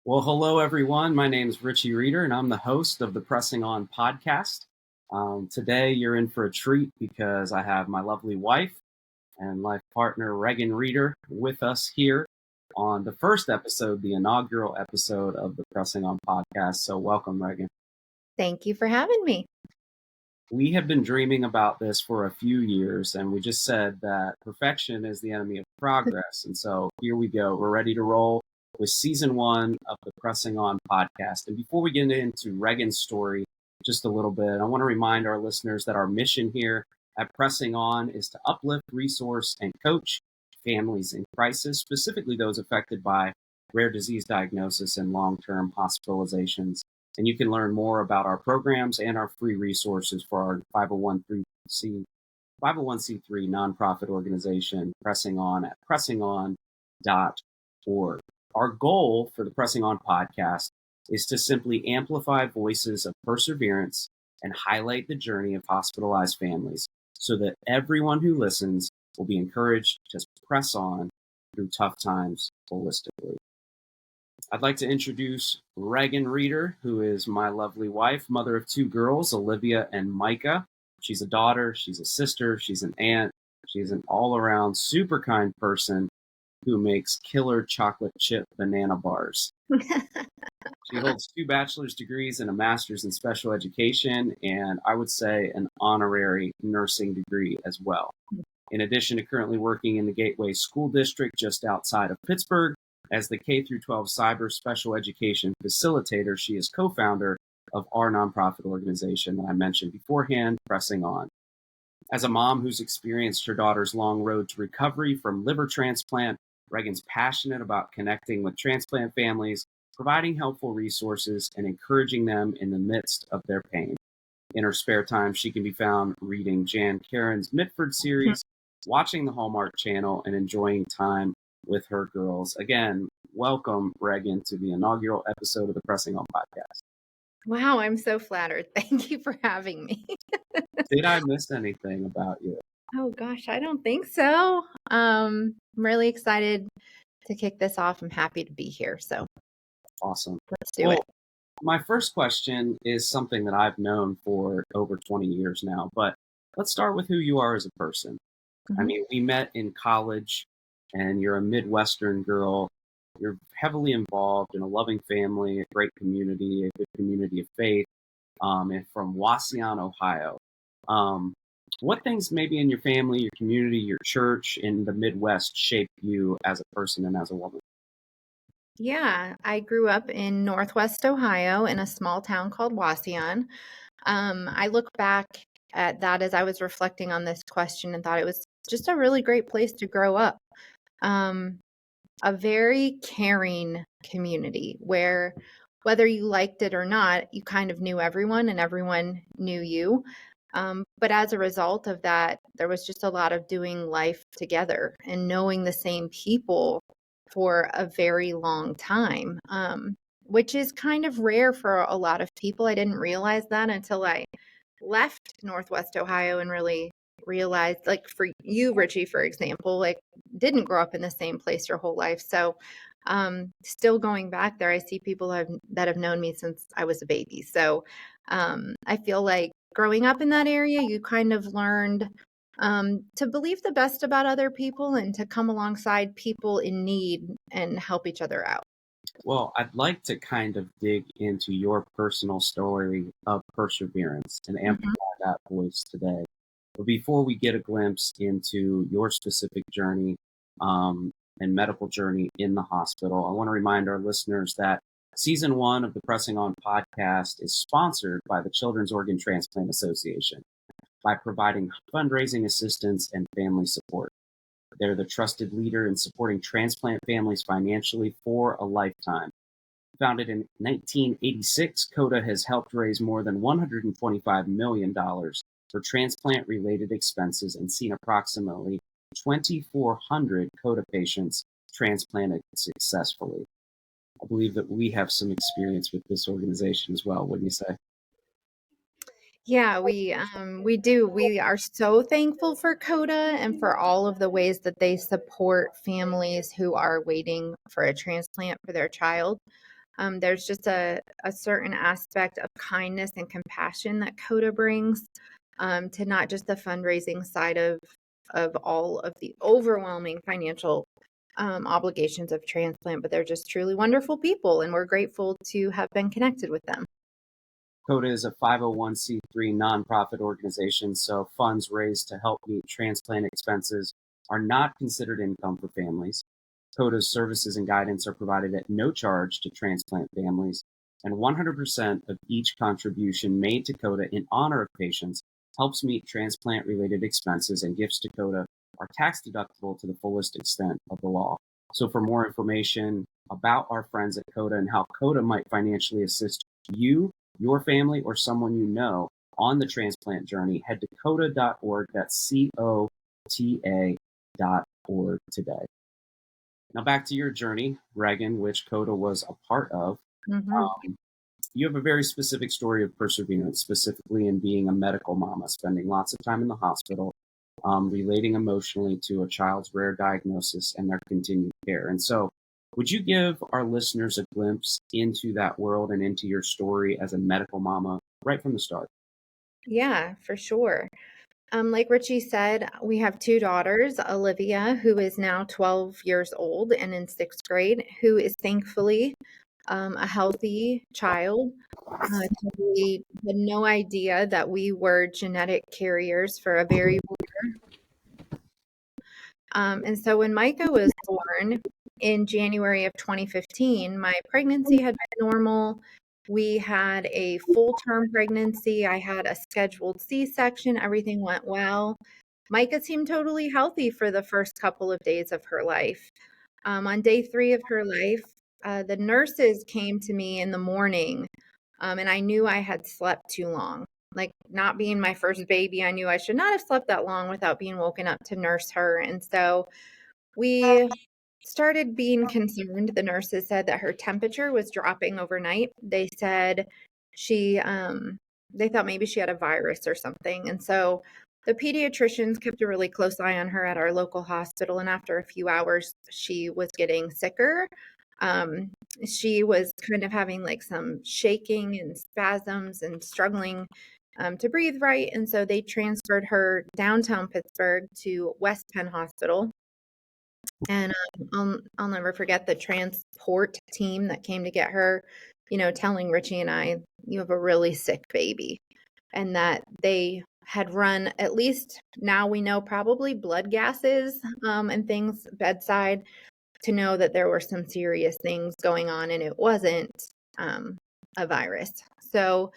Well, hello, everyone. My name is Richie Reeder, and I'm the host of the Pressing On podcast. Today, you're in for a treat because I have my lovely wife and life partner, Regan Reeder, with us here on the first episode, the inaugural episode of the Pressing On podcast. So, welcome, Regan. Thank you for having me. We have been dreaming about this for a few years, and we just said that perfection is the enemy of progress. And so, here we go. We're ready to roll with season 1 of the Pressing On podcast. And before we get into Regan's story just a little bit, I want to remind our listeners that our mission here at Pressing On is to uplift, resource, and coach families in crisis, specifically those affected by rare disease diagnosis and long-term hospitalizations. And you can learn more about our programs and our free resources for our 501c3 nonprofit organization, Pressing On, at pressingon.org. Our goal for the Pressing On podcast is to simply amplify voices of perseverance and highlight the journey of hospitalized families so that everyone who listens will be encouraged to press on through tough times holistically. I'd like to introduce Regan Reeder, who is my lovely wife, mother of 2 girls, Alivia and Myka. She's a daughter, she's a sister, she's an aunt, she's an all-around super kind person who makes killer chocolate chip banana bars. She holds 2 bachelor's degrees and a master's in special education, and I would say an honorary nursing degree as well. In addition to currently working in the Gateway School District just outside of Pittsburgh, as the K-12 Cyber Special Education Facilitator, she is co-founder of our nonprofit organization that I mentioned beforehand, Pressing On. As a mom who's experienced her daughter's long road to recovery from liver transplant, Regan's passionate about connecting with transplant families, providing helpful resources, and encouraging them in the midst of their pain. In her spare time, she can be found reading Karon's Mitford series, watching the Hallmark Channel, and enjoying time with her girls. Again, welcome, Regan, to the inaugural episode of the Pressing On podcast. Wow, I'm so flattered. Thank you for having me. Did I miss anything about you? Oh gosh, I don't think so. I'm really excited to kick this off. I'm happy to be here. So Awesome. let's do it. My first question is something that I've known for over 20 years now, but let's start with who you are as a person. I mean, we met in college, and you're a Midwestern girl. You're heavily involved in a loving family, a great community, a good community of faith, and from Wauseon, Ohio. What things maybe in your family, your community, your church in the Midwest shaped you as a person and as a woman? Yeah, I grew up in Northwest Ohio in a small town called Wauseon. I look back at that as I was reflecting on this question and thought it was just a really great place to grow up. A very caring community where whether you liked it or not, you kind of knew everyone and everyone knew you. But as a result of that, there was just a lot of doing life together and knowing the same people for a very long time, which is kind of rare for a lot of people. I didn't realize that until I left Northwest Ohio and really realized, like for you, Richie, for example, like didn't grow up in the same place your whole life. So still going back there, I see people that have known me since I was a baby. So I feel like growing up in that area, you kind of learned to believe the best about other people and to come alongside people in need and help each other out. Well, I'd like to kind of dig into your personal story of perseverance and amplify that voice today. But before we get a glimpse into your specific journey and medical journey in the hospital, I want to remind our listeners that season 1 of the Pressing On podcast is sponsored by the Children's Organ Transplant Association by providing fundraising assistance and family support. They're the trusted leader in supporting transplant families financially for a lifetime. Founded in 1986, COTA has helped raise more than $125 million for transplant-related expenses and seen approximately 2,400 COTA patients transplanted successfully. I believe that we have some experience with this organization as well, wouldn't you say? Yeah, we do. We are so thankful for COTA and for all of the ways that they support families who are waiting for a transplant for their child. There's just a certain aspect of kindness and compassion that Coda brings to not just the fundraising side of all of the overwhelming financial obligations of transplant, but they're just truly wonderful people, and we're grateful to have been connected with them. CODA is a 501c3 nonprofit organization, so funds raised to help meet transplant expenses are not considered income for families. CODA's services and guidance are provided at no charge to transplant families, and 100% of each contribution made to CODA in honor of patients helps meet transplant-related expenses, and gifts to CODA are tax deductible to the fullest extent of the law. So for more information about our friends at CODA and how CODA might financially assist you, your family, or someone you know on the transplant journey, head to coda.org. That's COTA.org today. Now back to your journey, Regan, which CODA was a part of. You have a very specific story of perseverance, specifically in being a medical mama, spending lots of time in the hospital, relating emotionally to a child's rare diagnosis and their continued care. And so, would you give our listeners a glimpse into that world and into your story as a medical mama right from the start? Yeah, for sure. Like Richie said, we have two daughters, Alivia, who is now 12 years old and in sixth grade, who is thankfully a healthy child. We had no idea that we were genetic carriers for a very and so when Myka was born in January of 2015, my pregnancy had been normal. We had a full-term pregnancy. I had a scheduled C-section. Everything went well. Myka seemed totally healthy for the first couple of days of her life. On day 3 of her life, the nurses came to me in the morning, and I knew I had slept too long. Like, not being my first baby, I knew I should not have slept that long without being woken up to nurse her. And so we started being concerned. The nurses said that her temperature was dropping overnight. They said they thought maybe she had a virus or something. And so the pediatricians kept a really close eye on her at our local hospital. And after a few hours, she was getting sicker. She was kind of having like some shaking and spasms and struggling to breathe right. And so they transferred her downtown Pittsburgh to West Penn Hospital. And I'll never forget the transport team that came to get her, telling Richie and I, you have a really sick baby. And that they had run, at least now we know, probably blood gases and things bedside to know that there were some serious things going on, and it wasn't a virus. So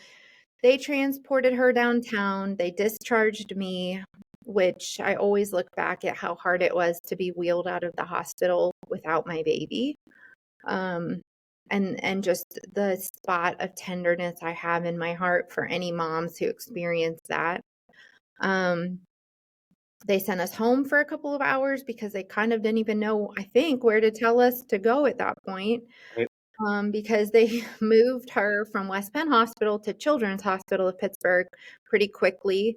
they transported her downtown. They discharged me, which I always look back at how hard it was to be wheeled out of the hospital without my baby. And just the spot of tenderness I have in my heart for any moms who experience that. They sent us home for a couple of hours because they kind of didn't even know, I think, where to tell us to go at that point. Because they moved her from West Penn Hospital to Children's Hospital of Pittsburgh pretty quickly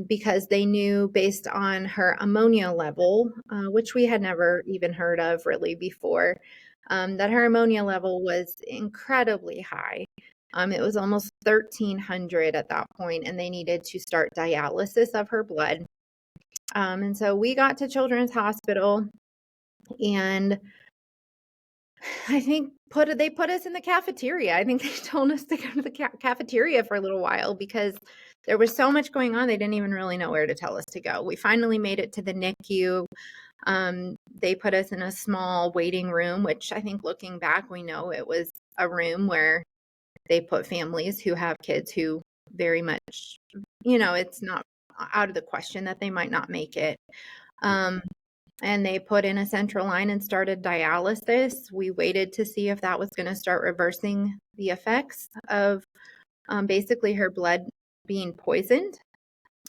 because they knew, based on her ammonia level, which we had never even heard of really before, that her ammonia level was incredibly high. It was almost 1,300 at that point, and they needed to start dialysis of her blood. And so we got to Children's Hospital, and I think they put us in the cafeteria. I think they told us to go to the cafeteria for a little while because there was so much going on. They didn't even really know where to tell us to go. We finally made it to the NICU. They put us in a small waiting room, which I think, looking back, we know it was a room where they put families who have kids who very much, it's not out of the question that they might not make it. And they put in a central line and started dialysis. We waited to see if that was going to start reversing the effects of basically her blood being poisoned.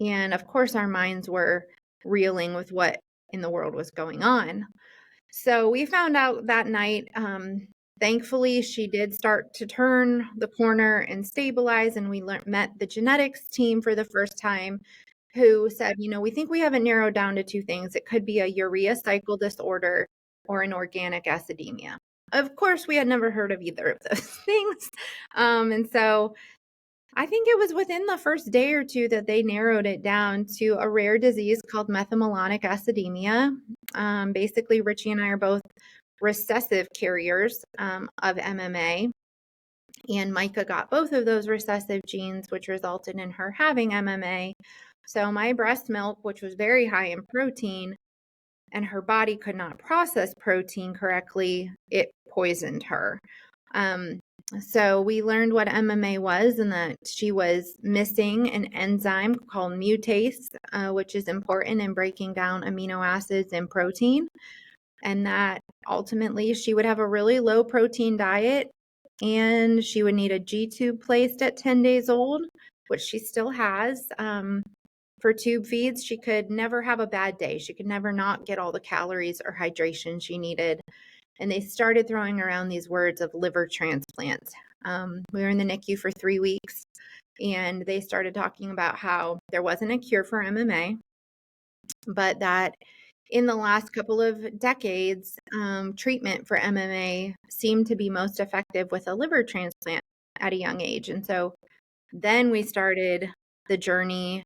And of course, our minds were reeling with what in the world was going on. So we found out that night, thankfully, she did start to turn the corner and stabilize. And we met the genetics team for the first time, who said, we think we have it narrowed down to two things. It could be a urea cycle disorder or an organic acidemia. of course, we had never heard of either of those things. And so I think it was within the first day or two that they narrowed it down to a rare disease called methylmalonic acidemia. Basically, Richie and I are both recessive carriers of MMA, and Myka got both of those recessive genes, which resulted in her having MMA. So my breast milk, which was very high in protein, and her body could not process protein correctly, it poisoned her. So we learned what MMA was, and that she was missing an enzyme called mutase, which is important in breaking down amino acids in protein. And that ultimately she would have a really low protein diet, and she would need a G tube placed at 10 days old, which she still has. For tube feeds, she could never have a bad day. She could never not get all the calories or hydration she needed. And they started throwing around these words of liver transplant. We were in the NICU for 3 weeks, and they started talking about how there wasn't a cure for MMA, but that in the last couple of decades, treatment for MMA seemed to be most effective with a liver transplant at a young age. And so then we started the journey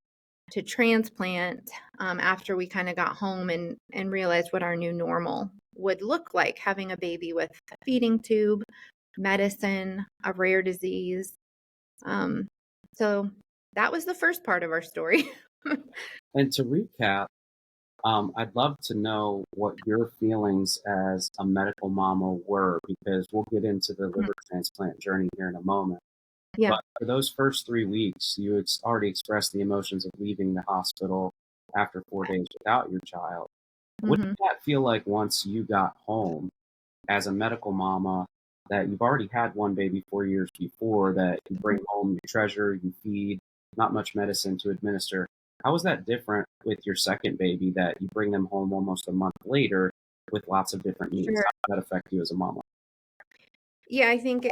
to transplant after we kind of got home and realized what our new normal would look like, having a baby with a feeding tube, medicine, a rare disease. So that was the first part of our story. And to recap, I'd love to know what your feelings as a medical mama were, because we'll get into the liver transplant journey here in a moment. Yeah. But for those first 3 weeks, you had already expressed the emotions of leaving the hospital after 4 days without your child. What did that feel like once you got home as a medical mama, that you've already had one baby 4 years before, that you bring home, you treasure, you feed, not much medicine to administer? How was that different with your second baby, that you bring them home almost a month later with lots of different needs? Sure. How did that affect you as a mama? Yeah, I think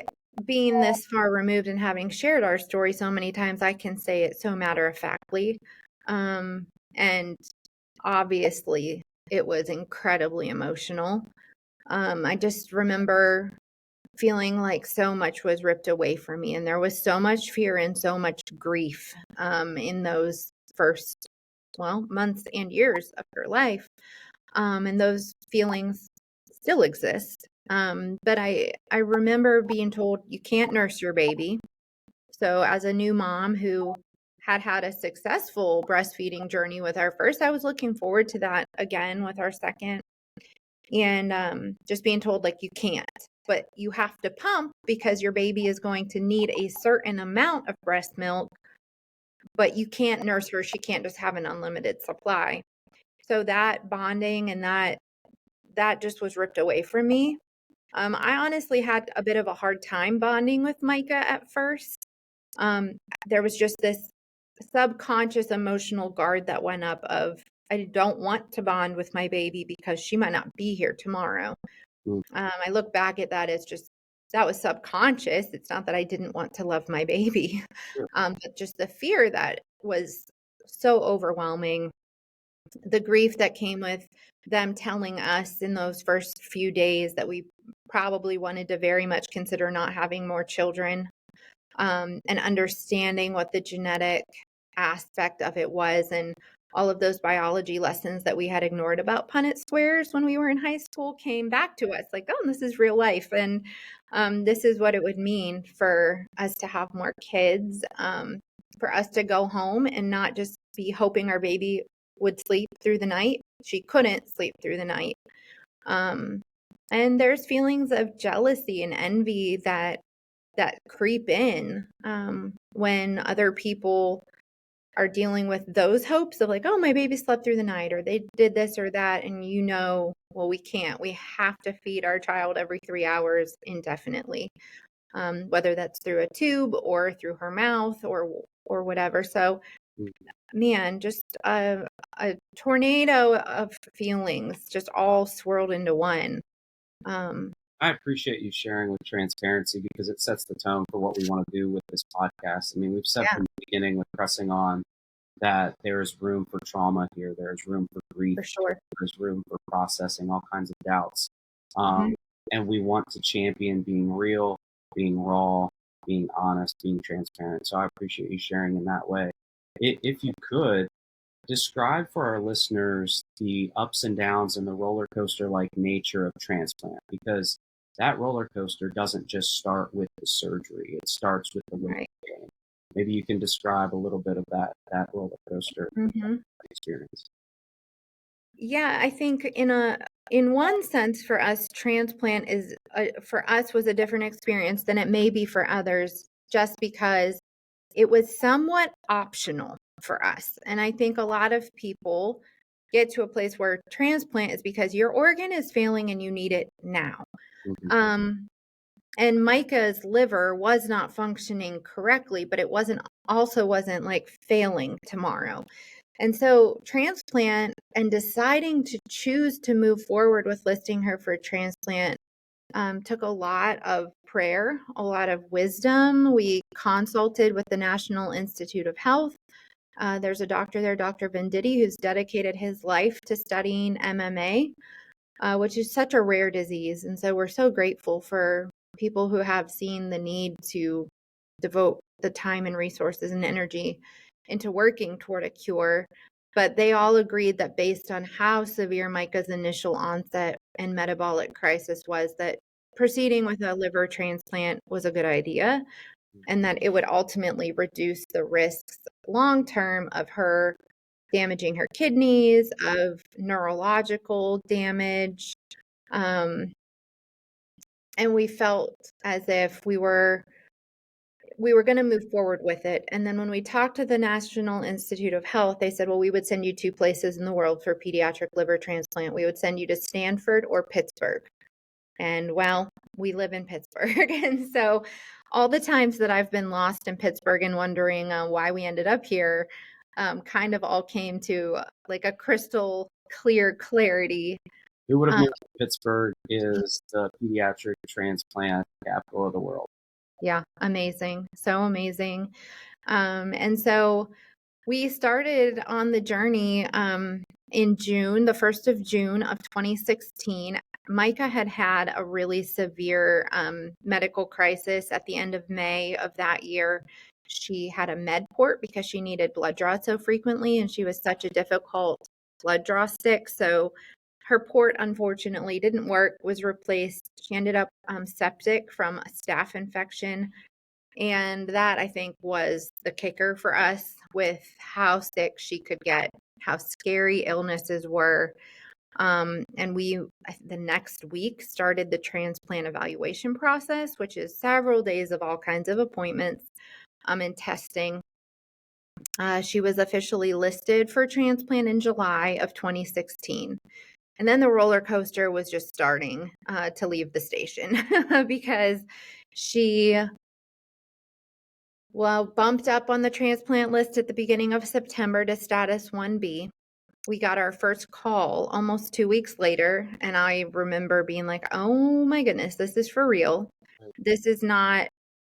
being this far removed and having shared our story so many times, I can say it so matter-of-factly. And obviously, it was incredibly emotional. I just remember feeling like so much was ripped away from me, and there was so much fear and so much grief in those first, months and years of her life. And those feelings still exist. But I remember being told you can't nurse your baby. So as a new mom who had a successful breastfeeding journey with our first, I was looking forward to that again with our second. And just being told, like, you can't, but you have to pump because your baby is going to need a certain amount of breast milk, but you can't nurse her. She can't just have an unlimited supply. So that bonding and that just was ripped away from me. I honestly had a bit of a hard time bonding with Myka at first. There was just this subconscious emotional guard that went up of, I don't want to bond with my baby because she might not be here tomorrow. I look back at that as just, that was subconscious. It's not that I didn't want to love my baby, but just the fear that was so overwhelming. The grief that came with them telling us in those first few days that we probably wanted to very much consider not having more children, and understanding what the genetic aspect of it was, and all of those biology lessons that we had ignored about Punnett squares when we were in high school came back to us like, oh, this is real life. And this is what it would mean for us to have more kids, for us to go home and not just be hoping our baby would sleep through the night. She couldn't sleep through the night. And there's feelings of jealousy and envy that creep in when other people are dealing with those hopes of like, oh, my baby slept through the night, or they did this or that. And well, we can't. We have to feed our child every 3 hours indefinitely, whether that's through a tube or through her mouth or whatever. So, man, just a tornado of feelings just all swirled into one. I appreciate you sharing with transparency, because it sets the tone for what we want to do with this podcast. I mean, we've said from the beginning with pressing on that there is room for trauma here. There's room for grief. For sure. There's room for processing all kinds of doubts. and we want to champion being real, being raw, being honest, being transparent. So I appreciate you sharing in that way. If you could, describe for our listeners the ups and downs and the roller coaster like nature of transplant, because that roller coaster doesn't just start with the surgery, it starts with the weight Right. gain. Maybe you can describe a little bit of that roller coaster Mm-hmm. experience. Yeah, I think in one sense for us, transplant is for us was a different experience than it may be for others, just because it was somewhat optional for us. And I think a lot of people get to a place where transplant is because your organ is failing and you need it now. Mhm. And Myka's liver was not functioning correctly, but it wasn't like failing tomorrow. And so transplant and deciding to choose to move forward with listing her for transplant took a lot of prayer, a lot of wisdom. We consulted with the National Institute of Health. There's a doctor there, Dr. Venditti, who's dedicated his life to studying MMA, which is such a rare disease. And so we're so grateful for people who have seen the need to devote the time and resources and energy into working toward a cure. But they all agreed that based on how severe Myka's initial onset and metabolic crisis was, that proceeding with a liver transplant was a good idea, and that it would ultimately reduce the risks long term of her damaging her kidneys, of neurological damage. Um, and we felt as if we were going to move forward with it. And then when we talked to the National Institute of Health, they said, well, we would send you two places in the world for pediatric liver transplant. We would send you to Stanford or Pittsburgh. And well, we live in Pittsburgh. And so all the times that I've been lost in Pittsburgh and wondering why we ended up here kind of all came to like a crystal clear clarity. Who would have known Pittsburgh is the pediatric transplant capital of the world? Yeah, amazing. So amazing. And so we started on the journey in June, the 1st of June of 2016. Myka had a really severe medical crisis at the end of May of that year. She had a med port because she needed blood draw so frequently, and she was such a difficult blood draw stick. So her port, unfortunately, didn't work, was replaced. She ended up septic from a staph infection. And that, I think, was the kicker for us with how sick she could get, how scary illnesses were. And we, the next week, started the transplant evaluation process, which is several days of all kinds of appointments and testing. She was officially listed for transplant in July of 2016. And then the roller coaster was just starting to leave the station because she bumped up on the transplant list at the beginning of September to status 1B. We got our first call almost 2 weeks later, and I remember being like, oh my goodness, this is for real. This is not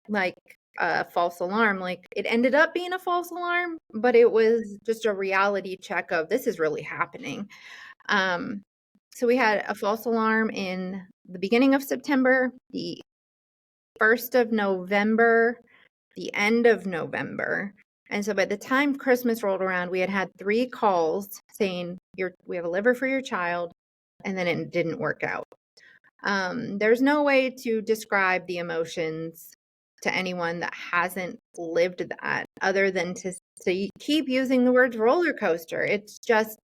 like a false alarm. Like, it ended up being a false alarm, but it was just a reality check of this is really happening. So we had a false alarm in the beginning of September, the 1st of November, the end of November. And so by the time Christmas rolled around, we had 3 calls saying, we have a liver for your child, and then it didn't work out. There's no way to describe the emotions to anyone that hasn't lived that other than to keep using the word roller coaster. It's just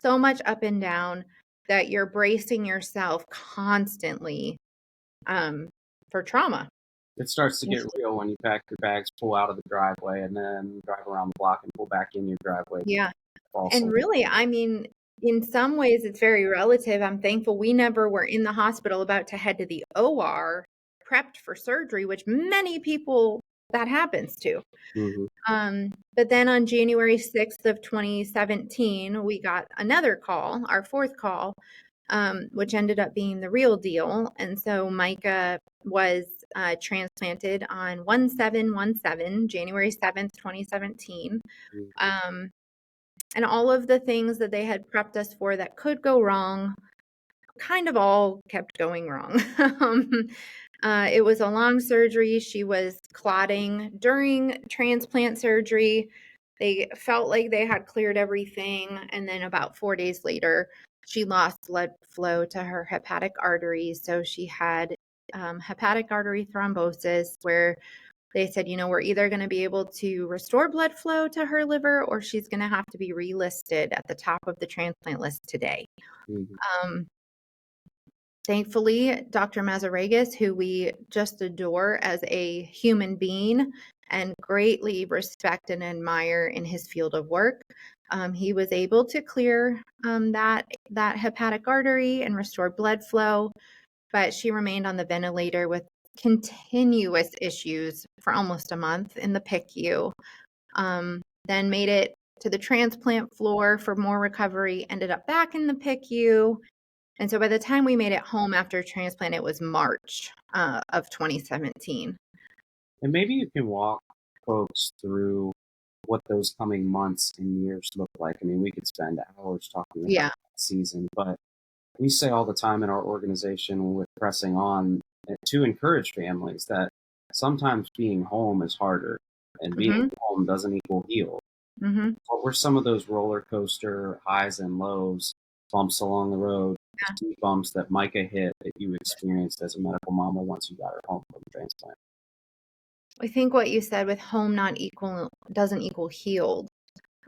so much up and down that you're bracing yourself constantly for trauma. It starts to get real when you pack your bags, pull out of the driveway, and then drive around the block and pull back in your driveway. Yeah. And really, I mean, in some ways, it's very relative. I'm thankful we never were in the hospital about to head to the OR, prepped for surgery, which many people that happens to. Mm-hmm. But then on January 6th of 2017, we got another call, our 4th call, which ended up being the real deal. And so Myka was transplanted on 1/7/17, January 7th, 2017. And all of the things that they had prepped us for that could go wrong kind of all kept going wrong. It was a long surgery. She was clotting during transplant surgery. They felt like they had cleared everything. And then about 4 days later, she lost blood flow to her hepatic arteries. So she had hepatic artery thrombosis, where they said, we're either going to be able to restore blood flow to her liver, or she's going to have to be relisted at the top of the transplant list today. Mhm. Thankfully, Dr. Mazaregas, who we just adore as a human being and greatly respect and admire in his field of work, he was able to clear that hepatic artery and restore blood flow, but she remained on the ventilator with continuous issues for almost a month in the PICU. Then made it to the transplant floor for more recovery, ended up back in the PICU. And so by the time we made it home after transplant, it was March of 2017. And maybe you can walk folks through what those coming months and years look like. I mean, we could spend hours talking about Yeah. that season, but we say all the time in our organization with Pressing On to encourage families that sometimes being home is harder and being Mm-hmm. home doesn't equal heal. Mm-hmm. What were some of those roller coaster highs and lows, bumps along the road, speed bumps that Myka hit that you experienced as a medical mama once you got her home from transplant? I think what you said with home doesn't equal healed.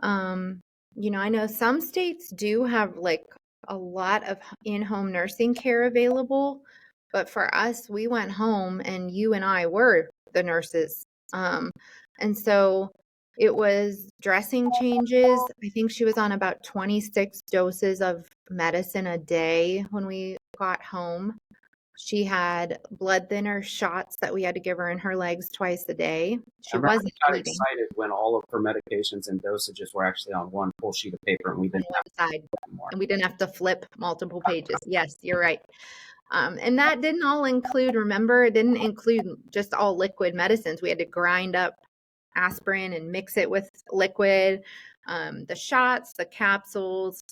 I know some states do have like a lot of in-home nursing care available, but for us, we went home and you and I were the nurses. And so it was dressing changes. I think she was on about 26 doses of medicine a day when we got home. She had blood thinner shots that we had to give her in her legs twice a day. I She remember wasn't we got eating excited when all of her medications and dosages were actually on one full sheet of paper and we on didn't have one side, to do more. and we didn't have to flip multiple pages. Yes, you're right. And that didn't all include, remember, it didn't include just all liquid medicines. We had to grind up aspirin and mix it with liquid, the shots, the capsules.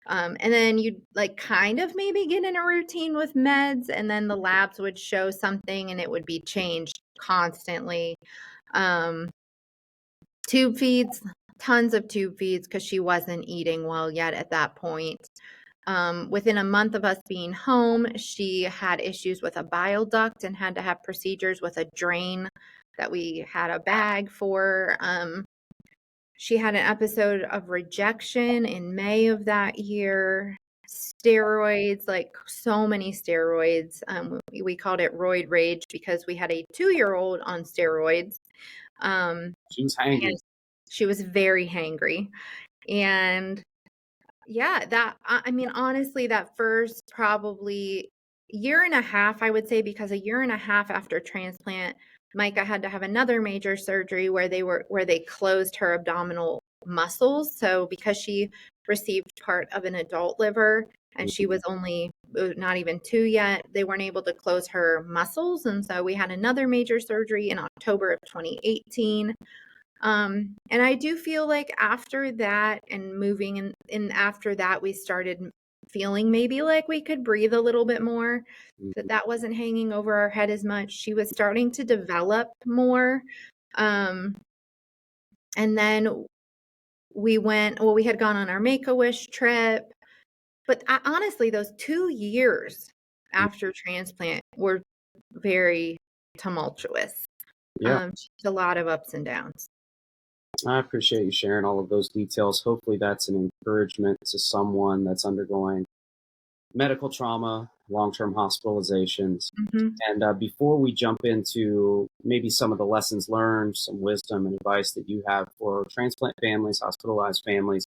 And then you'd like kind of maybe get in a routine with meds, and then the labs would show something and it would be changed constantly. Tube feeds, tons of tube feeds because she wasn't eating well yet at that point. Within a month of us being home, she had issues with a bile duct and had to have procedures with a drain that we had a bag for. She had an episode of rejection in May of that year. Steroids, like so many steroids. We called it roid rage because we had a 2-year-old on steroids. She was hangry. And she was very hangry. And yeah, I mean, honestly, that first probably year and a half, I would say, because a year and a half after transplant, Myka had to have another major surgery where they closed her abdominal muscles. So because she received part of an adult liver and she was only not even 2 yet, they weren't able to close her muscles. And so we had another major surgery in October of 2018. And I do feel like after that and moving in after that, we started feeling maybe like we could breathe a little bit more, that wasn't hanging over our head as much. She was starting to develop more. And then we had gone on our Make-A-Wish trip. But honestly, those 2 years after transplant were very tumultuous. Yeah, Just a lot of ups and downs. I appreciate you sharing all of those details. Hopefully, that's an encouragement to someone that's undergoing medical trauma, long-term hospitalizations. Mhm. And before we jump into maybe some of the lessons learned, some wisdom and advice that you have for transplant families, hospitalized families,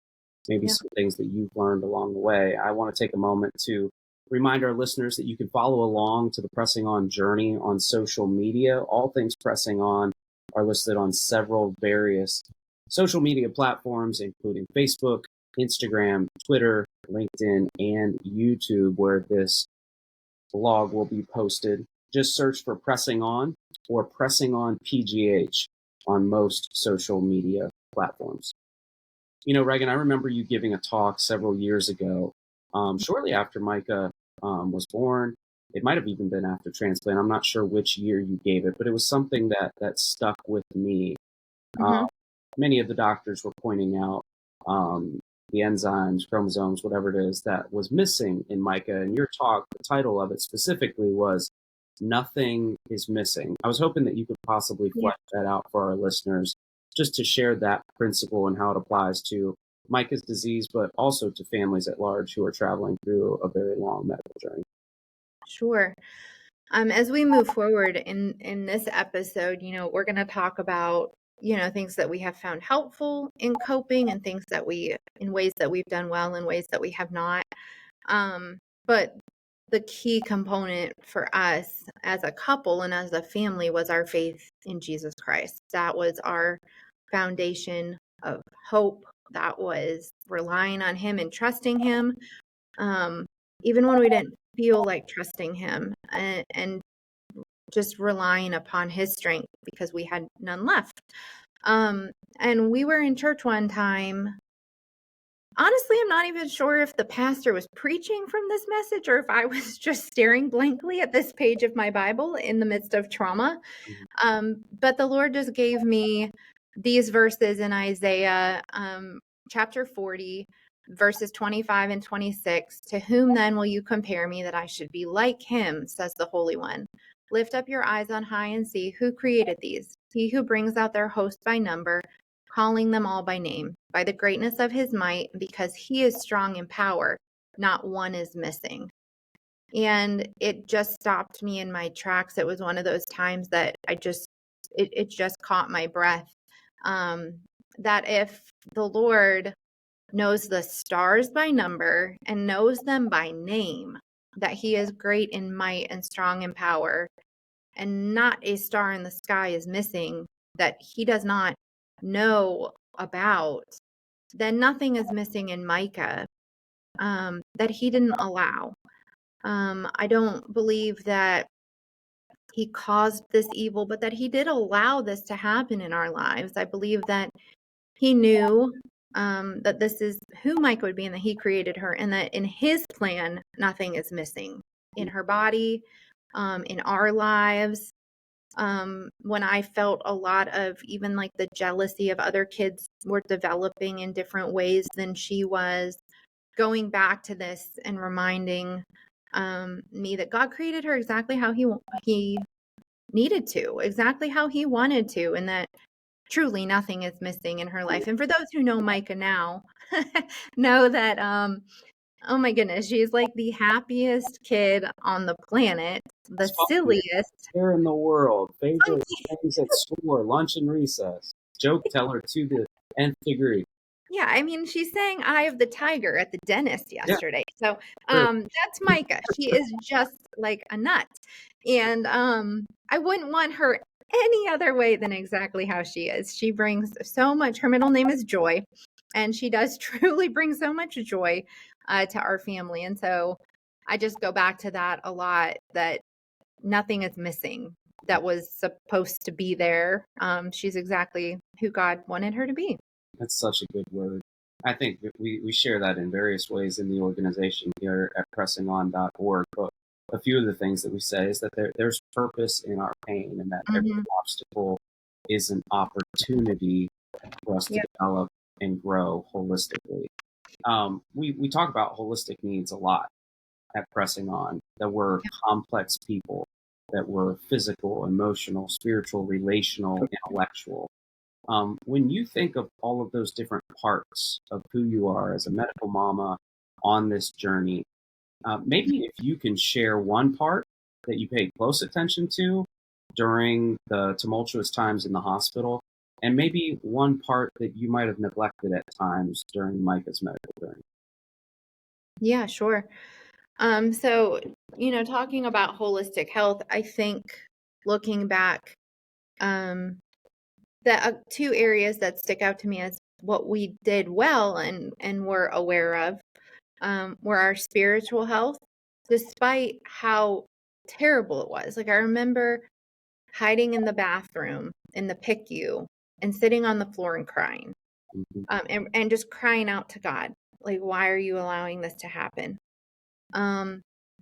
maybe Yeah. some things that you've learned along the way, I want to take a moment to remind our listeners that you can follow along to the Pressing On journey on social media. All things Pressing On are listed on several various social media platforms, including Facebook, Instagram, Twitter, LinkedIn, and YouTube, where this blog will be posted. Just search for Pressing On or Pressing On PGH on most social media platforms. Regan, I remember you giving a talk several years ago, shortly after Myka was born. It might have even been after transplant. I'm not sure which year you gave it, but it was something that stuck with me. Mm-hmm. Many of the doctors were pointing out the enzymes, chromosomes, whatever it is that was missing in Myka. And your talk, the title of it specifically was "Nothing is Missing." I was hoping that you could possibly Yeah. flesh that out for our listeners, just to share that principle and how it applies to Myka's disease, but also to families at large who are traveling through a very long medical journey. Sure. As we move forward in this episode, we're going to talk about, things that we have found helpful in coping and things that in ways that we've done well and ways that we have not. But the key component for us as a couple and as a family was our faith in Jesus Christ. That was our foundation of hope. That was relying on him and trusting him. Even when we didn't feel like trusting him, and just relying upon his strength because we had none left. And we were in church one time. Honestly, I'm not even sure if the pastor was preaching from this message or if I was just staring blankly at this page of my Bible in the midst of trauma. But the Lord just gave me these verses in Isaiah chapter 40, verses 25 and 26. To whom then will you compare me that I should be like him, says the Holy One. Lift up your eyes on high and see who created these. He who brings out their host by number, calling them all by name, by the greatness of his might, because he is strong in power, not one is missing. And it just stopped me in my tracks. It was one of those times that it just caught my breath. That if the Lord knows the stars by number and knows them by name, that he is great in might and strong in power, and not a star in the sky is missing that he does not know about, then nothing is missing in Myka that he didn't allow. I don't believe that he caused this evil, but that he did allow this to happen in our lives. I believe that he knew that this is who Myka would be and that he created her, and that in his plan, nothing is missing in her body, in our lives. When I felt a lot of even like the jealousy of other kids were developing in different ways than she was, going back to this and reminding me that God created her exactly how he needed to, exactly how he wanted to, and that truly nothing is missing in her life. And for those who know Myka now, know that oh my goodness, she's like the happiest kid on the planet, the silliest. Here in the world, favorite things at school, lunch and recess. Joke teller to the nth degree. Yeah, I mean, she sang "Eye of the Tiger" at the dentist yesterday. So, Sure. that's Myka. She is just like a nut. And I wouldn't want her any other way than exactly how she is. She brings so much. Her middle name is Joy, and she does truly bring so much joy to our family. And so I just go back to that a lot, that nothing is missing that was supposed to be there. She's exactly who God wanted her to be. That's such a good word. I think that we share that in various ways in the organization here at pressingon.org. But a few of the things that we say is that there's purpose in our pain, and that every obstacle is an opportunity for us to develop and grow holistically. We talk about holistic needs a lot at Pressing On, that we're complex people, that we're physical, emotional, spiritual, relational, intellectual. When you think of all of those different parts of who you are as a medical mama on this journey, maybe if you can share one part that you paid close attention to during the tumultuous times in the hospital, and maybe one part that you might have neglected at times during Myka's medical journey. Yeah, sure. So, talking about holistic health, I think looking back, the two areas that stick out to me as what we did well and were aware of were our spiritual health, despite how terrible it was. Like, I remember hiding in the bathroom in the PICU and sitting on the floor and crying, and just crying out to God, like, why are you allowing this to happen?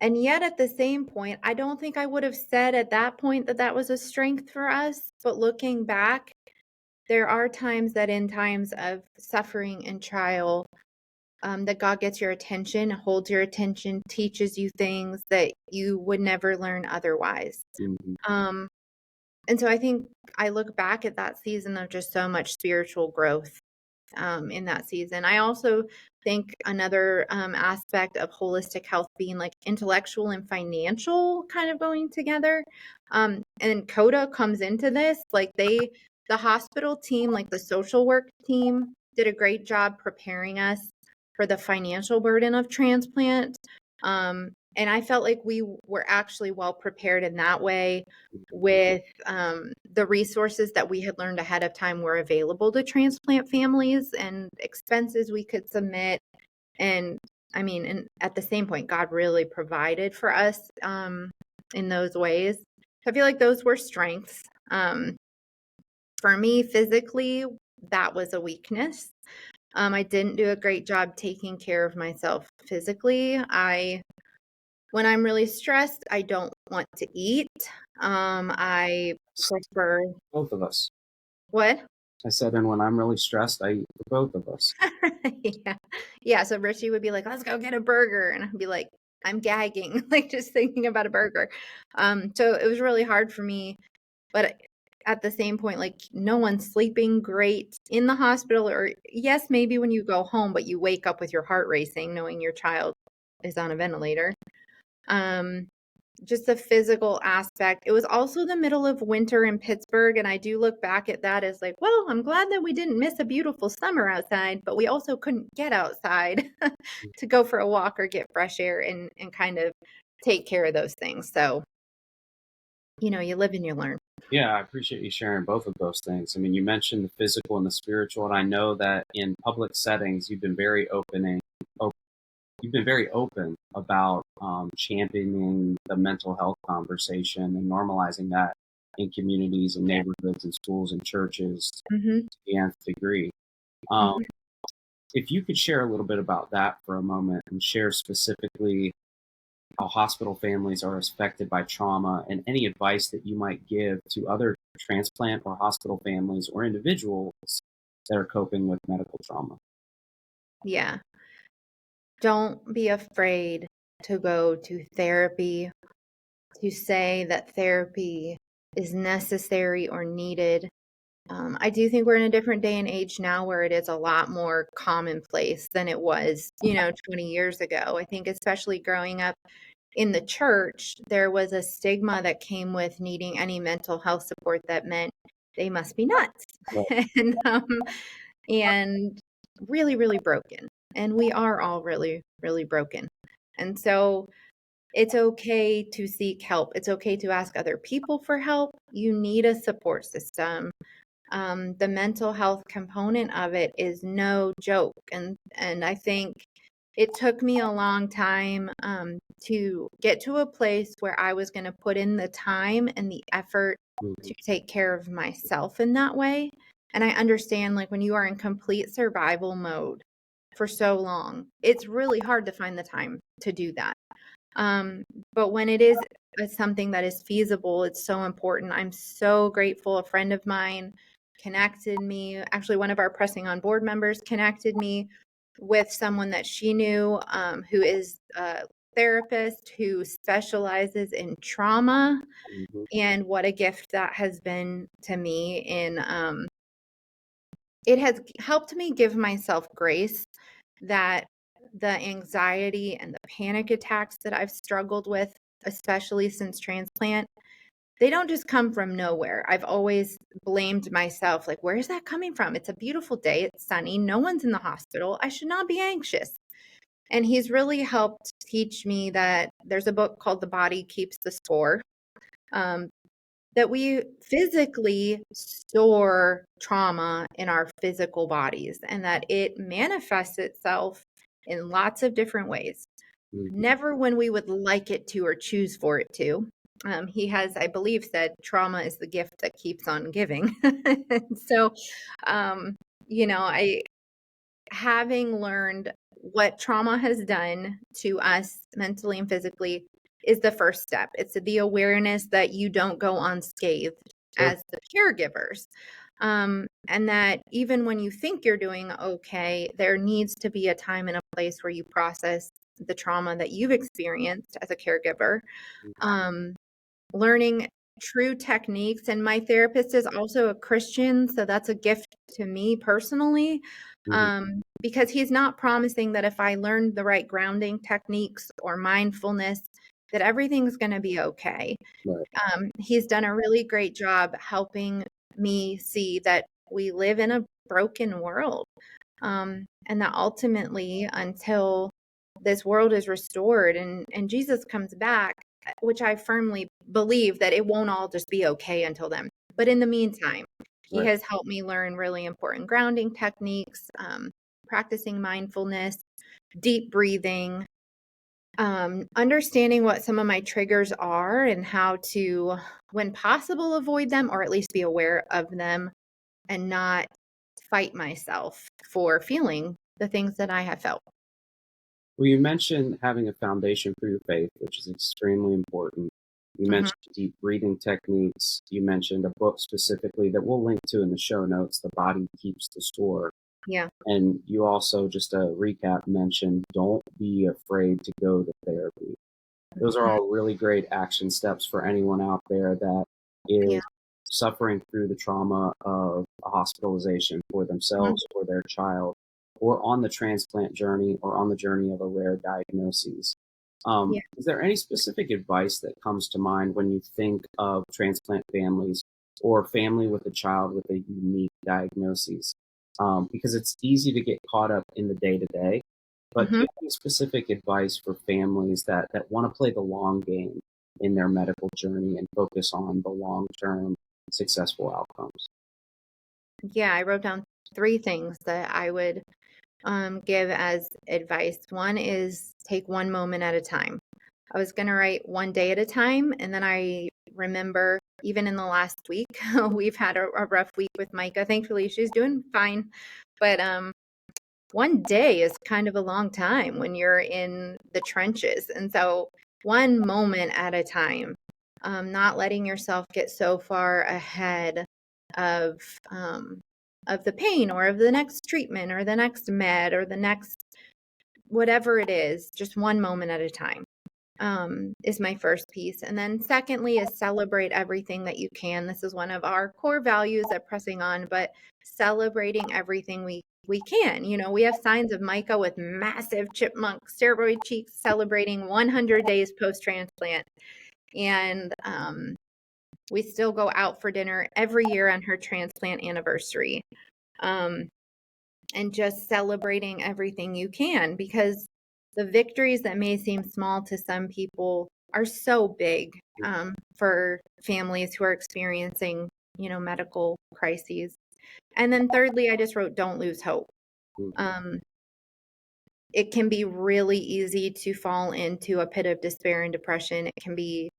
And yet at the same point, I don't think I would have said at that point that that was a strength for us. But looking back, there are times that in times of suffering and trial, that God gets your attention, holds your attention, teaches you things that you would never learn otherwise. Mhm. Um, and so I think I look back at that season of just so much spiritual growth in that season. I also think another aspect of holistic health being like intellectual and financial kind of going together. And CODA comes into this. Like the hospital team, like the social work team, did a great job preparing us for the financial burden of transplant. And I felt like we were actually well prepared in that way with the resources that we had learned ahead of time were available to transplant families and expenses we could submit. And I mean, and at the same point, God really provided for us in those ways. I feel like those were strengths. For me, physically, that was a weakness. I didn't do a great job taking care of myself physically. When I'm really stressed, I don't want to eat. I prefer Both of us. what? I said, and when I'm really stressed, I eat for both of us. Yeah. Yeah, so Richie would be like, "Let's go get a burger." And I'd be like, "I'm gagging," like, just thinking about a burger. So it was really hard for me, but at the same point, like, no one's sleeping great in the hospital or yes, maybe when you go home, but you wake up with your heart racing knowing your child is on a ventilator. Um, just the physical aspect. It was also the middle of winter in Pittsburgh, and I do look back at that as like, well, I'm glad that we didn't miss a beautiful summer outside, but we also couldn't get outside to go for a walk or get fresh air and kind of take care of those things. So, you live and you learn. Yeah, I appreciate you sharing both of those things. I mean, you mentioned the physical and the spiritual, and I know that in public settings, you've been very open about championing the mental health conversation and normalizing that in communities and neighborhoods and schools and churches Mm-hmm. to the nth degree. Um, Mm-hmm. if you could share a little bit about that for a moment and share specifically how hospital families are affected by trauma and any advice that you might give to other transplant or hospital families or individuals that are coping with medical trauma. Yeah. Don't be afraid to go to therapy, to say that therapy is necessary or needed. I do think we're in a different day and age now where it is a lot more commonplace than it was, 20 years ago. I think, especially growing up in the church, there was a stigma that came with needing any mental health support that meant they must be nuts Right. and, and really, really broken. And we are all really, really broken. And so it's okay to seek help. It's okay to ask other people for help. You need a support system. The mental health component of it is no joke, and I think it took me a long time to get to a place where I was going to put in the time and the effort Mhm. to take care of myself in that way. And I understand, like, when you are in complete survival mode for so long, it's really hard to find the time to do that. Um, but when it is something that is feasible, it's so important. I'm so grateful. A friend of mine connected me, actually, one of our Pressing on board members connected me with someone that she knew who is a therapist who specializes in trauma. Mhm. And what a gift that has been to me. It has helped me give myself grace that the anxiety and the panic attacks that I've struggled with, especially since transplant, they don't just come from nowhere. I've always blamed myself, like, where is that coming from? It's a beautiful day. It's sunny. No one's in the hospital. I should not be anxious. And he's really helped teach me that there's a book called The Body Keeps the Score. Um, that we physically store trauma in our physical bodies and that it manifests itself in lots of different ways. Mhm. Never when we would like it to or choose for it to. He has, I believe, said trauma is the gift that keeps on giving. So, um, I having learned what trauma has done to us mentally and physically, is the first step. It's the awareness that you don't go unscathed Sure. as the caregivers. And that even when you think you're doing okay, there needs to be a time and a place where you process the trauma that you've experienced as a caregiver. Um, Learning true techniques. And my therapist is also a Christian, so that's a gift to me personally, Mhm. because he's not promising that if I learn the right grounding techniques or mindfulness, that everything's going to be okay. Right. He's done a really great job helping me see that we live in a broken world, and that ultimately, until this world is restored and Jesus comes back, which I firmly believe that it won't all just be okay until then. But in the meantime, he Right. has helped me learn really important grounding techniques, practicing mindfulness, deep breathing, understanding what some of my triggers are and how to, when possible, avoid them or at least be aware of them and not fight myself for feeling the things that I have felt. Well, you mentioned having a foundation for your faith, which is extremely important. You Mhm. mentioned deep breathing techniques. You mentioned a book specifically that we'll link to in the show notes, The Body Keeps the Score. Yeah. And you also, just a recap, mentioned don't be afraid to go to therapy. Those are Mhm. all really great action steps for anyone out there that Yeah. is suffering through the trauma of a hospitalization for Mhm. themselves or their child, or on the transplant journey or on the journey of a rare diagnosis. Yeah. Is there any specific advice that comes to mind when you think of transplant families or family with a child with a unique diagnosis? Because it's easy to get caught up in the day to day. But do Mhm. you have any specific advice for families that want to play the long game in their medical journey and focus on the long term successful outcomes? Yeah, I wrote down 3 things that I would, give as advice. One is take one moment at a time. I was gonna write one day at a time, and then I remember even in the last week, we've had a rough week with Myka. Thankfully, she's doing fine, but, one day is kind of a long time when you're in the trenches, and so one moment at a time, not letting yourself get so far ahead of, um, of the pain or of the next treatment or the next med or the next whatever it is, just one moment at a time, is my first piece. And then secondly is celebrate everything that you can. This is one of our core values at Pressing On, but celebrating everything we can. You know, we have signs of Myka with massive chipmunk steroid cheeks celebrating 100 days post-transplant. And we still go out for dinner every year on her transplant anniversary. Um, and just celebrating everything you can, because the victories that may seem small to some people are so big, for families who are experiencing, medical crises. And then thirdly, I just wrote, don't lose hope. Um, it can be really easy to fall into a pit of despair and depression. It can be,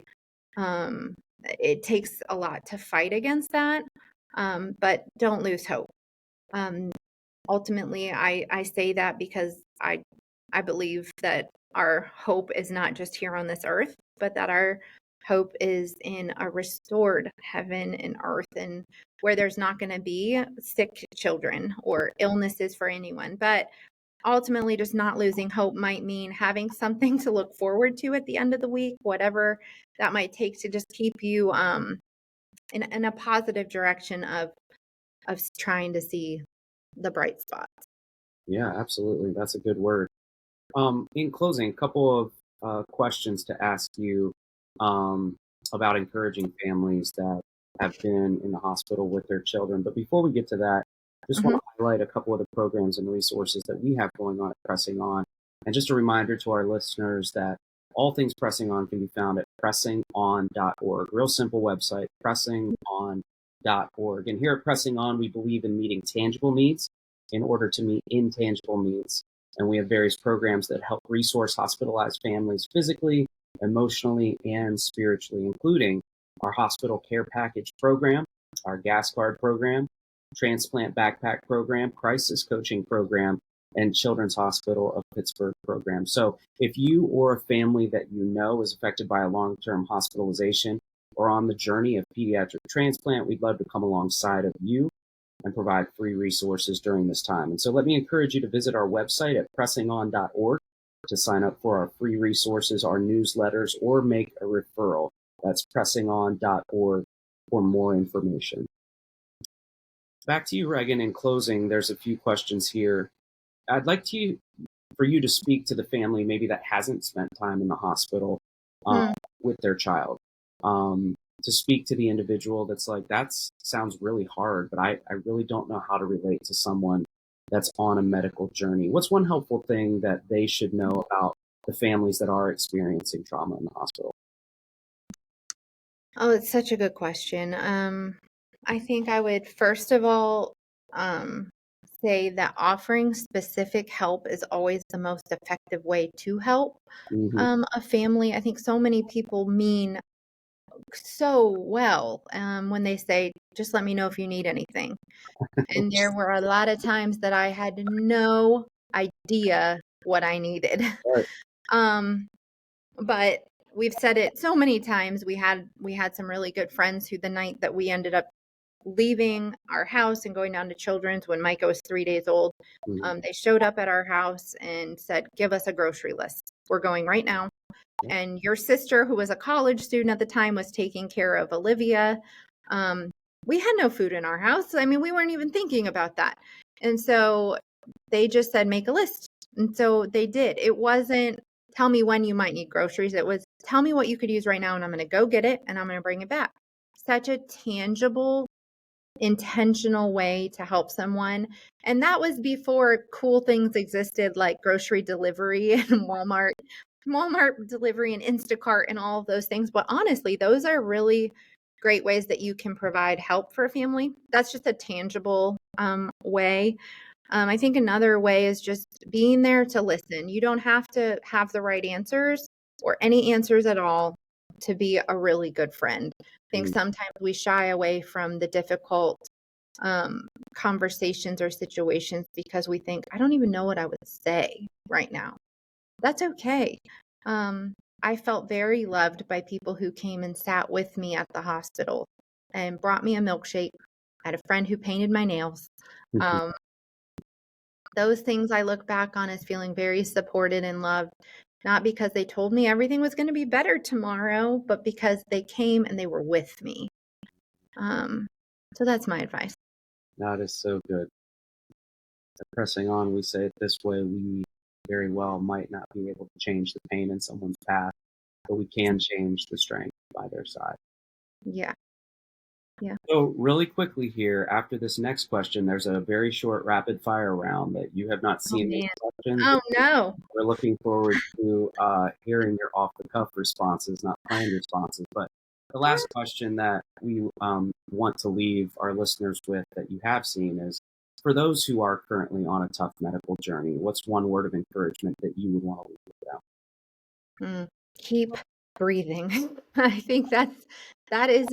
it takes a lot to fight against that, but don't lose hope. Um, Ultimately, I say that because I believe that our hope is not just here on this earth, but that our hope is in a restored heaven and earth, and where there's not going to be sick children or illnesses for anyone. But ultimately, just not losing hope might mean having something to look forward to at the end of the week, whatever that might take to just keep you in a positive direction of trying to see the bright spots. Yeah, absolutely. That's a good word. In closing, a couple of questions to ask you um, about encouraging families that have been in the hospital with their children. But before we get to that, I just want Mhm. to highlight a couple of the programs and resources that we have going on at Pressing On. And just a reminder to our listeners that all things Pressing On can be found at pressingon.org. Real simple website, pressingon.org. And here at Pressing On, we believe in meeting tangible needs in order to meet intangible needs. And we have various programs that help resource hospitalized families physically, emotionally, and spiritually, including our hospital care package program, our gas card program, transplant backpack program, crisis coaching program, and Children's Hospital of Pittsburgh program. So if you or a family that you know is affected by a long-term hospitalization or on the journey of pediatric transplant, we'd love to come alongside of you and provide free resources during this time. And so let me encourage you to visit our website at pressingon.org to sign up for our free resources, our newsletters, or make a referral. That's pressingon.org for more information. Back to you, Regan. In closing, there's a few questions here. I'd like for you to speak to the family maybe that hasn't spent time in the hospital with their child. To speak to the individual that's like, that sounds really hard, but I really don't know how to relate to someone that's on a medical journey. What's one helpful thing that they should know about the families that are experiencing trauma in the hospital? Oh, it's such a good question. I think I would first of all say that offering specific help is always the most effective way to help a family. I think so many people mean so well when they say, just let me know if you need anything. And there were a lot of times that I had no idea what I needed. Right. But we've said it so many times. We had some really good friends who the night that we ended up leaving our house and going down to Children's when Myka was 3 days old, they showed up at our house and said, give us a grocery list. We're going right now. And your sister, who was a college student at the time, was taking care of Alivia. We had no food in our house. I mean, we weren't even thinking about that. And so they just said, make a list. And so they did. It wasn't, tell me when you might need groceries. It was, tell me what you could use right now, and I'm going to go get it, and I'm going to bring it back. Such a tangible, intentional way to help someone. And that was before cool things existed like grocery delivery and Walmart delivery and Instacart and all of those things. But honestly, those are really great ways that you can provide help for a family. That's just a tangible way. I think another way is just being there to listen. You don't have to have the right answers or any answers at all to be a really good friend. I think sometimes we shy away from the difficult conversations or situations because we think, I don't even know what I would say right now. That's okay. I felt very loved by people who came and sat with me at the hospital and brought me a milkshake. I had a friend who painted my nails. Those things I look back on as feeling very supported and loved, not because they told me everything was going to be better tomorrow, but because they came and they were with me. So that's my advice. That is so good. Pressing on, we say it this way, we very well might not be able to change the pain in someone's path, but we can change the strength by their side. Yeah. So really quickly here, after this next question, there's a very short rapid fire round that you have not seen these questions. Oh, no. We're looking forward to hearing your off-the-cuff responses, not planned responses. But the last question that we want to leave our listeners with that you have seen is, for those who are currently on a tough medical journey, what's one word of encouragement that you would want to leave with them? Keep breathing. I think that's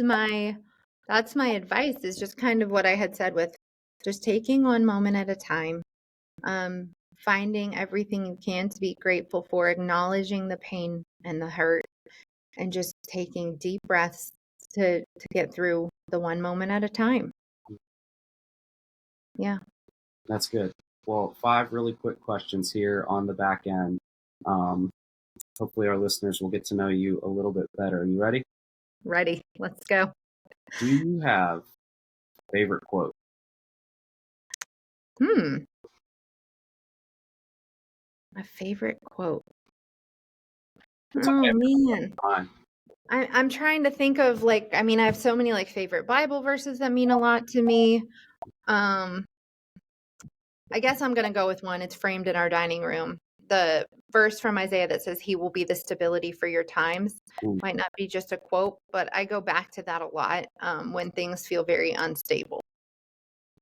my advice, is just kind of what I had said with just taking one moment at a time, finding everything you can to be grateful for, acknowledging the pain and the hurt, and just taking deep breaths to get through the one moment at a time. Yeah. That's good. Well, 5 really quick questions here on the back end. Hopefully our listeners will get to know you a little bit better. You ready? Ready. Let's go. Do you have a favorite quote? A favorite quote. Oh, man. I'm trying to think of, I have so many favorite Bible verses that mean a lot to me. I guess I'm going to go with one. It's framed in our dining room. The verse from Isaiah that says he will be the stability for your times might not be just a quote, but I go back to that a lot when things feel very unstable.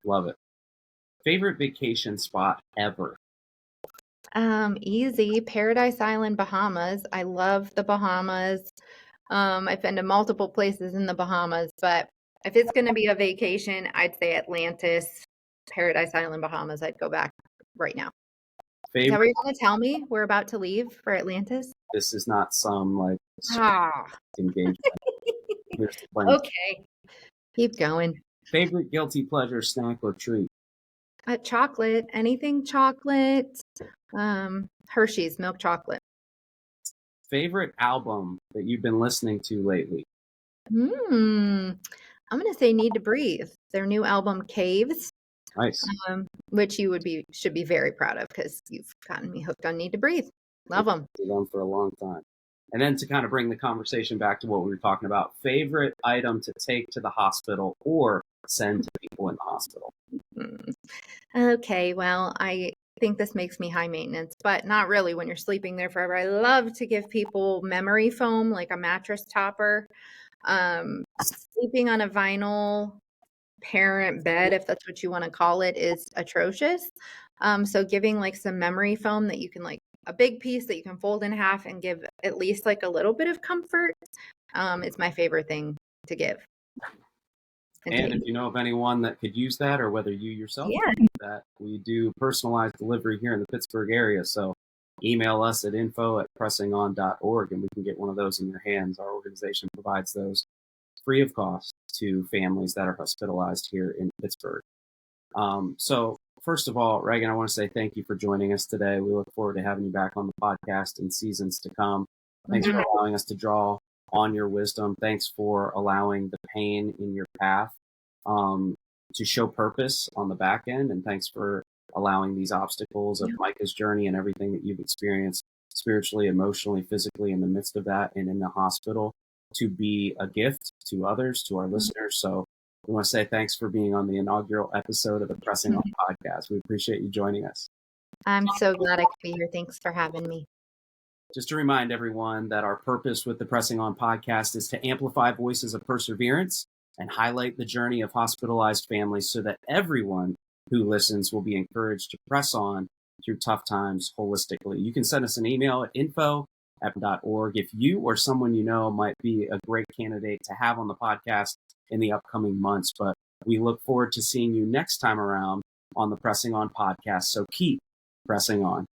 Love it. Favorite vacation spot ever? Easy. Paradise Island, Bahamas. I love the Bahamas. I've been to multiple places in the Bahamas, but if it's going to be a vacation, I'd say Atlantis, Paradise Island, Bahamas. I'd go back right now. Is that Favorite? what you're going to tell me? We're about to leave for Atlantis? This is not some like Ah, engagement. Here's the plan. okay. Keep going. Favorite guilty pleasure snack or treat? Chocolate, anything chocolate. Hershey's milk chocolate. Favorite album that you've been listening to lately? I'm going to say Need to Breathe. Their new album, Caves, Nice. which you should be very proud of because you've gotten me hooked on Need to Breathe. Love them. Them for a long time. And then to kind of bring the conversation back to what we were talking about, favorite item to take to the hospital or send to people in the hospital? Okay, well, I think this makes me high maintenance, but not really when you're sleeping there forever. I love to give people memory foam, like a mattress topper. Sleeping on a vinyl parent bed, if that's what you want to call it, is atrocious. So giving like some memory foam that you can like a big piece that you can fold in half and give at least like a little bit of comfort, is my favorite thing to give. And if you know of anyone that could use that, or whether you yourself could use that, we do personalized delivery here in the Pittsburgh area. So email us at info@pressingon.org and we can get one of those in your hands. Our organization provides those free of cost to families that are hospitalized here in Pittsburgh. So first of all, Regan, I want to say thank you for joining us today. We look forward to having you back on the podcast in seasons to come. Thanks for allowing us to draw on your wisdom. Thanks for allowing the pain in your path to show purpose on the back end. And thanks for allowing these obstacles of Myka's journey and everything that you've experienced spiritually, emotionally, physically in the midst of that and in the hospital to be a gift to others, to our listeners. So we want to say thanks for being on the inaugural episode of the Pressing On podcast. We appreciate you joining us. I'm so glad I could be here. Thanks for having me. Just to remind everyone that our purpose with the Pressing On podcast is to amplify voices of perseverance and highlight the journey of hospitalized families so that everyone who listens will be encouraged to press on through tough times holistically. You can send us an email at info@pressingon.org if you or someone you know might be a great candidate to have on the podcast in the upcoming months. But we look forward to seeing you next time around on the Pressing On podcast. So keep pressing on.